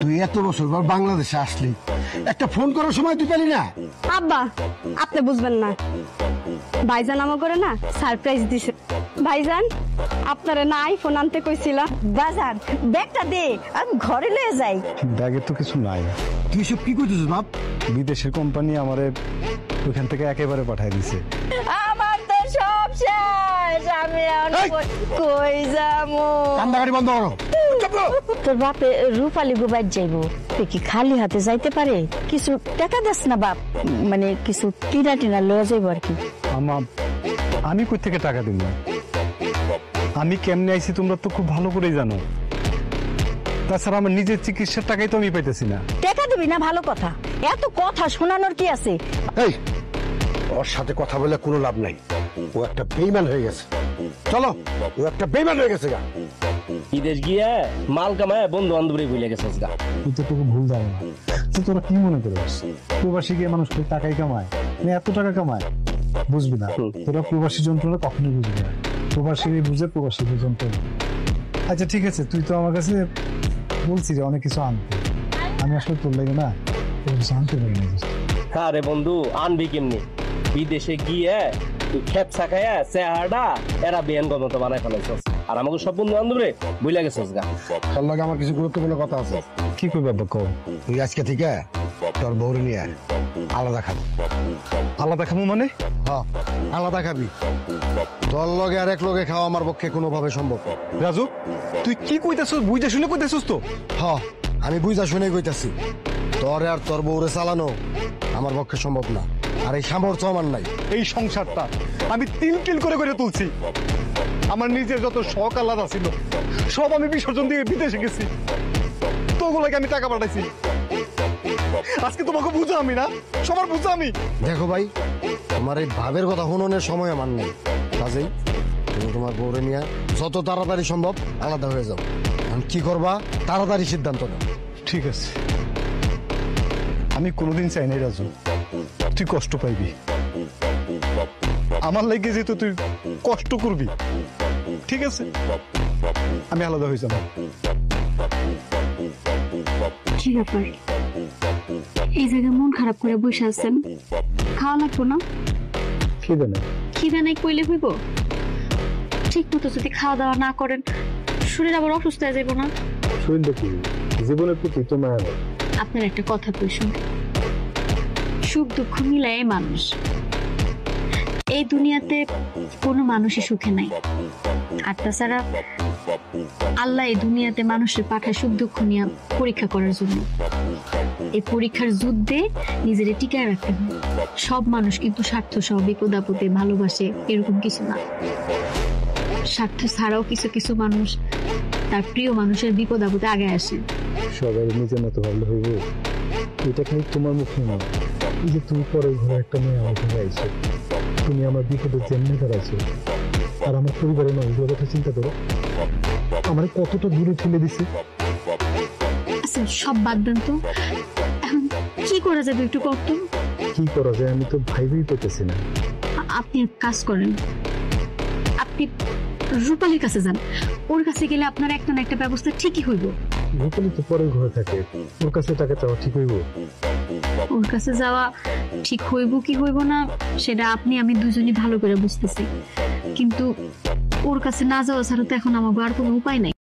তুই এত বছর পর বাংলাদেশে আসলি, একটা ফোন করার সময় তুই পেলি না? আব্বা আপনি বুঝবেন না, ভাইজান আমার করে না সারপ্রাইজ দিছে। ভাইজান আপনারে না আইফোন আনতে কইছিলাম। বাজার ব্যাগটা দে, আমি ঘরে লয়ে যাই। ব্যাগে তো কিছু নাই। তুই সব কি করছিস বাপ? বিদেশের কোম্পানি আমারে ওখান থেকে একেবারে পাঠিয়ে দিছে। আমার তো সব শেষ, আমি এখন কই যাবো? কান্দাকাটি বন্ধ করো। তোর বাপে রূপালী গোবাই যাইবো, তুই কি খালি হাতে যাইতে পারে? কিছু টাকা দেস না বাপ, মানে কিছু কিনা টিনা লয়ে যাইবো আর কি। আমি কই থেকে টাকা দিব? আমি কেমনে আইছি তোমরা তো খুব ভালো করেই জানো। তাছাড়া আমার নিজের চিকিৎসার টাকাই তো আমি পাইতেছি না। টাকা দিবি না ভালো কথা, এত কথা শোনানোর কি আছে? এই ওর সাথে কথা বলে কোনো লাভ নাই, ও একটা বেইমান হয়ে গেছে। চলো, ও একটা বেইমান হয়ে গেছে গা। বিদেশ গিয়ে মাল কামায় বন্ধু বান্ধবী ভুলে গেছিস গা। তুই তো তোকে ভুল জানো না। তোরা কি মনে করিস প্রবাসী গিয়ে মানুষ টাকাই কামায় না? এত টাকা কামায় বুঝবি না তোরা। প্রবাসী যন্ত্রণা কখনোই বুঝবি না। প্রবাসী বুঝে প্রবাসী যন্ত্রণা। আচ্ছা ঠিক আছে, তুই তো আমার কাছে বলছি যে অনেক কিছু আনতে, আমি আসলে তোর লাগে না কিছু আনতে পারি না। হ্যাঁ রে বন্ধু, আনবি কেমনি? বিদেশে গিয়ে তুই খেপ ছাকাইয়া চেহারাটা এরা বিয়ান গমত বানাই ফেলাইছিস, আর আমাকে সব বন্ধু বান্ধবী ভুলে গেছিস গা। তোর লগে আমার কিছু গুরুত্বপূর্ণ কথা আছে। কি কই বাবা কও? তুই আজকে থেকে তোর বউরে নিয়ে আলাদা খাবি। আলাদা খাবো মানে? হ্যাঁ, আলাদা খাবি। তোর লগে আর এক লগে খাওয়া আমার পক্ষে কোনোভাবে সম্ভব না। রাজু তুই কি কইতেছস? বুঝা শুনে কইতেছস তো? হ্যাঁ, আমি বুঝা শুনে কইতাছি, তোর আর তোর বউরে চালানো আমার পক্ষে সম্ভব না, আর এই সামর্থ্য আমার নাই। এই সংসারটা আমি তিল তিল করে করে তুলছি। আমার নিজের যত শখ আলাদা ছিল সব আমি বিসর্জন দিয়ে বিদেশে গেছি, তোগুলোকে আমি টাকা পাঠাইছি। আজকে তোমাকে বুঝা আমি না, সবার বুঝা আমি। দেখো ভাই, তোমার এই ভাবের কথা শুনোনের সময় আমার নেই। কাজেই তুমি তোমার বউরে নিয়ে যত তাড়াতাড়ি সম্ভব আলাদা হয়ে যাও। এখন কি করবা তাড়াতাড়ি সিদ্ধান্ত নাও। ঠিক আছে, আমি কোনোদিন চাই নাই রাজু তুই কষ্ট পাইবি। আমার লাগে যেহেতু তুই কষ্ট করবি, ঠিক আছে আমি আলাদা হয়ে যাবো। কি ব্যাপার, এই জায়গায় মন খারাপ করে বসে আছেন? খাওয়া লাগবো না? খিদে নেই। খিদে নাই কইলে হইব? ঠিক মতো যদি খাওয়া দাওয়া না করেন শরীর আবার অসুস্থ হয়ে যাইব না? শরীর দেখি জীবনের প্রতি তো মায়া নেই। আপনার একটা কথা কই শুন, সুখ দুঃখ মিলাই মানুষ। এই দুনিয়াতে কোনো মানুষই সুখে নাই, আর তাছাড়া আল্লাহ এই দুনিয়াতে মানুষের পাঠায় সুখ দুঃখ নিয়ে পরীক্ষা করার জন্য। এই পরীক্ষার যুদ্ধে নিজের টিকায় রাখতে হয়। সব মানুষ কিন্তু স্বার্থ সহ বিপদ আপদে ভালোবাসে এরকম কিছু না। স্বার্থ ছাড়াও কিছু কিছু মানুষ তার প্রিয় মানুষের বিপদ আপদে আগে আসে। সবাই নিজের মতো ভালো হইব এটা খালি তোমার মুখে না। এই যে তুমি পরের ঘরে একটা মেয়ে আমার ঘরে আইছো, তুমি আমার বিপদের জেমনে দাঁড়াইছো, আর আমার পরিবারের মানুষগুলোর কথা চিন্তা করো, আমার কতটা দূরে ঠেলে দিছে। আচ্ছা সব বাদ দেন তো, এখন কি করা যাবে একটু কত? কি করা যায় আমি তো ভাইবেই পেতেছি না। আপনি এক কাজ করেন, আপনি রূপালীর কাছে যান। ওর কাছে গেলে আপনার একটা না একটা ব্যবস্থা ঠিকই হইব। রূপালী তো পরের ঘরে থাকে, ওর কাছে টাকা চাওয়া ঠিক হইব? ওর কাছে যাওয়া ঠিক হইব কি হইব না সেটা আপনি আমি দুজনই ভালো করে বুঝতেছি, কিন্তু ওর কাছে না যাওয়া ছাড়া তো এখন আমার আর কোনো উপায় নাই।